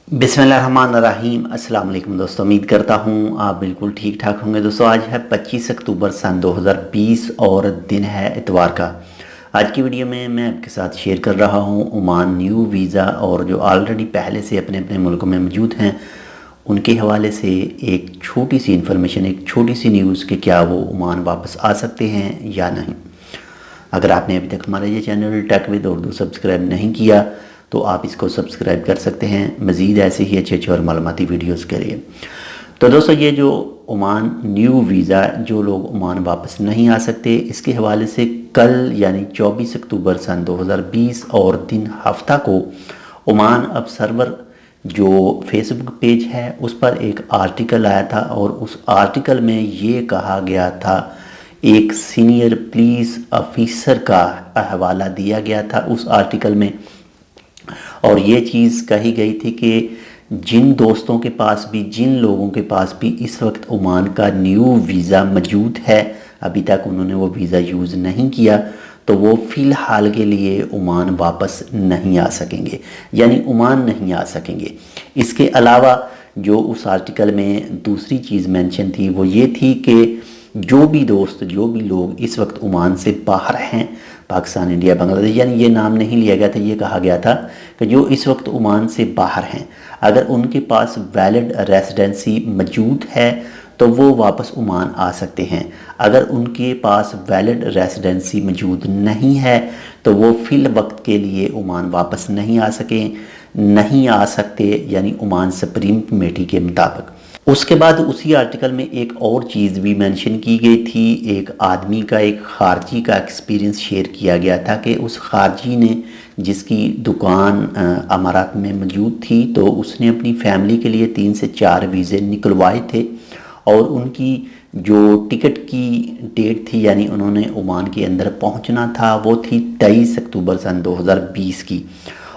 बिस्मिल्लाहिर्रहमानिर्रहीम। अस्सलाम वालेकुम दोस्तों, उम्मीद करता हूँ आप बिल्कुल ठीक ठाक होंगे। दोस्तों आज है 25 अक्टूबर सन 2020 और दिन है इतवार का। आज की वीडियो में मैं आपके साथ शेयर कर रहा हूँ ओमान न्यू वीज़ा और जो ऑलरेडी पहले से अपने अपने मुल्कों में मौजूद हैं उनके हवाले से एक छोटी सी इन्फॉर्मेशन, एक छोटी सी न्यूज़ कि क्या वो ओमान वापस आ सकते हैं या नहीं। अगर आपने अभी तक हमारा ये channel tech with Urdu subscribe नहीं किया तो आप इसको सब्सक्राइब कर सकते हैं मज़ीद ऐसे ही अच्छे अच्छे और मालूमाती वीडियोज़ के लिए। तो दोस्तों ये जो ओमान न्यू वीज़ा, जो लोग ओमान वापस नहीं आ सकते, इसके हवाले से कल यानी 24 अक्टूबर सन 2020 और दिन हफ्ता को ओमान ऑब्जर्वर जो फेसबुक पेज है उस पर एक आर्टिकल आया था और उस आर्टिकल में ये कहा गया था, एक सीनियर पुलिस ऑफिसर का हवाला दिया गया था उस आर्टिकल में, और ये चीज़ कही गई थी कि जिन दोस्तों के पास भी, जिन लोगों के पास भी इस वक्त ओमान का न्यू वीज़ा मौजूद है, अभी तक उन्होंने वो वीज़ा यूज़ नहीं किया, तो वो फ़िलहाल के लिए ओमान वापस नहीं आ सकेंगे, यानी ओमान नहीं आ सकेंगे। इसके अलावा जो उस आर्टिकल में दूसरी चीज़ मेंशन थी वो ये थी कि जो भी दोस्त, जो भी लोग इस वक्त ओमान से बाहर हैं, पाकिस्तान, इंडिया, बांग्लादेश, यानी ये नाम नहीं लिया गया था, ये कहा गया था कि जो इस वक्त ओमान से बाहर हैं, अगर उनके पास वैलिड रेसिडेंसी मौजूद है तो वो वापस ओमान आ सकते हैं। अगर उनके पास वैलिड रेसिडेंसी मौजूद नहीं है तो वो फ़िल वक्त के लिए ओमान वापस नहीं आ सकते, यानी ओमान सुप्रीम कमेटी के मुताबिक। उसके बाद उसी आर्टिकल में एक और चीज़ भी मेंशन की गई थी, एक आदमी का, एक खारजी का एक्सपीरियंस शेयर किया गया था कि उस खारजी ने, जिसकी दुकान अमारात में मौजूद थी, तो उसने अपनी फैमिली के लिए 3 से 4 वीज़े निकलवाए थे और उनकी जो टिकट की डेट थी, यानी उन्होंने ओमान के अंदर पहुंचना था, वो थी 23 अक्टूबर सन 2020 की।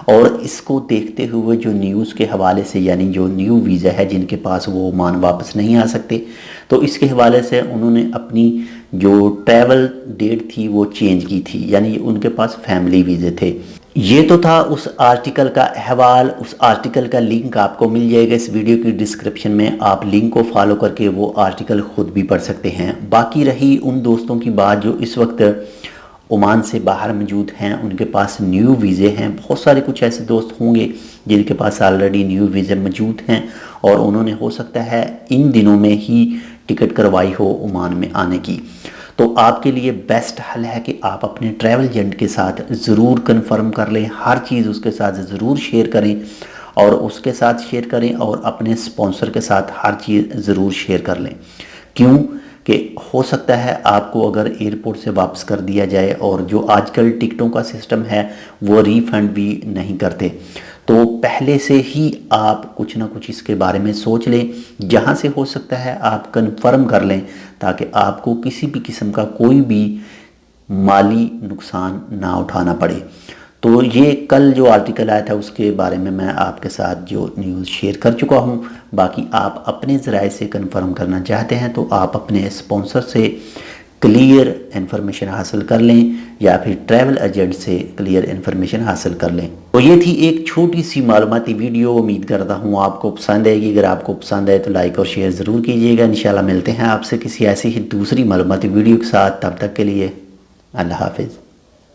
और इसको देखते हुए जो न्यूज़ के हवाले से, यानी जो न्यू वीज़ा है जिनके पास वो ओमान वापस नहीं आ सकते, तो इसके हवाले से उन्होंने अपनी जो ट्रैवल डेट थी वो चेंज की थी, यानी उनके पास फैमिली वीज़े थे। ये तो था उस आर्टिकल का अहवाल। उस आर्टिकल का लिंक आपको मिल जाएगा इस वीडियो की डिस्क्रिप्शन में, आप लिंक को फॉलो करके वो आर्टिकल ख़ुद भी पढ़ सकते हैं। बाकी रही उन दोस्तों की बात जो इस वक्त ओमान से बाहर मौजूद हैं, उनके पास न्यू वीज़े हैं। बहुत सारे कुछ ऐसे दोस्त होंगे जिनके पास ऑलरेडी न्यू वीज़े मौजूद हैं और उन्होंने हो सकता है इन दिनों में ही टिकट करवाई हो ओमान में आने की। तो आपके लिए बेस्ट हल है कि आप अपने ट्रैवल एजेंट के साथ ज़रूर कन्फर्म कर लें, हर चीज़ उसके साथ ज़रूर शेयर करें और अपने स्पॉन्सर के साथ हर चीज़ ज़रूर शेयर कर लें। क्यों कि हो सकता है आपको अगर एयरपोर्ट से वापस कर दिया जाए, और जो आजकल टिकटों का सिस्टम है वो रीफ़ंड भी नहीं करते, तो पहले से ही आप कुछ ना कुछ इसके बारे में सोच लें, जहां से हो सकता है आप कंफर्म कर लें, ताकि आपको किसी भी किस्म का कोई भी माली नुकसान ना उठाना पड़े। तो ये कल जो आर्टिकल आया था उसके बारे में मैं आपके साथ जो न्यूज़ शेयर कर चुका हूँ। बाकी आप अपने ज़राए से कंफर्म करना चाहते हैं तो आप अपने स्पॉन्सर से क्लियर इन्फॉर्मेशन हासिल कर लें या फिर ट्रैवल एजेंट से क्लियर इन्फॉर्मेशन हासिल कर लें। तो ये थी एक छोटी सी मालूमाती वीडियो, उम्मीद करता हूँ आपको पसंद आएगी। अगर आपको पसंद आए तो लाइक और शेयर ज़रूर कीजिएगा। इंशाल्लाह मिलते हैं आपसे किसी ऐसी ही दूसरी मालूमाती वीडियो के साथ। तब तक के लिए अल्लाह हाफिज़।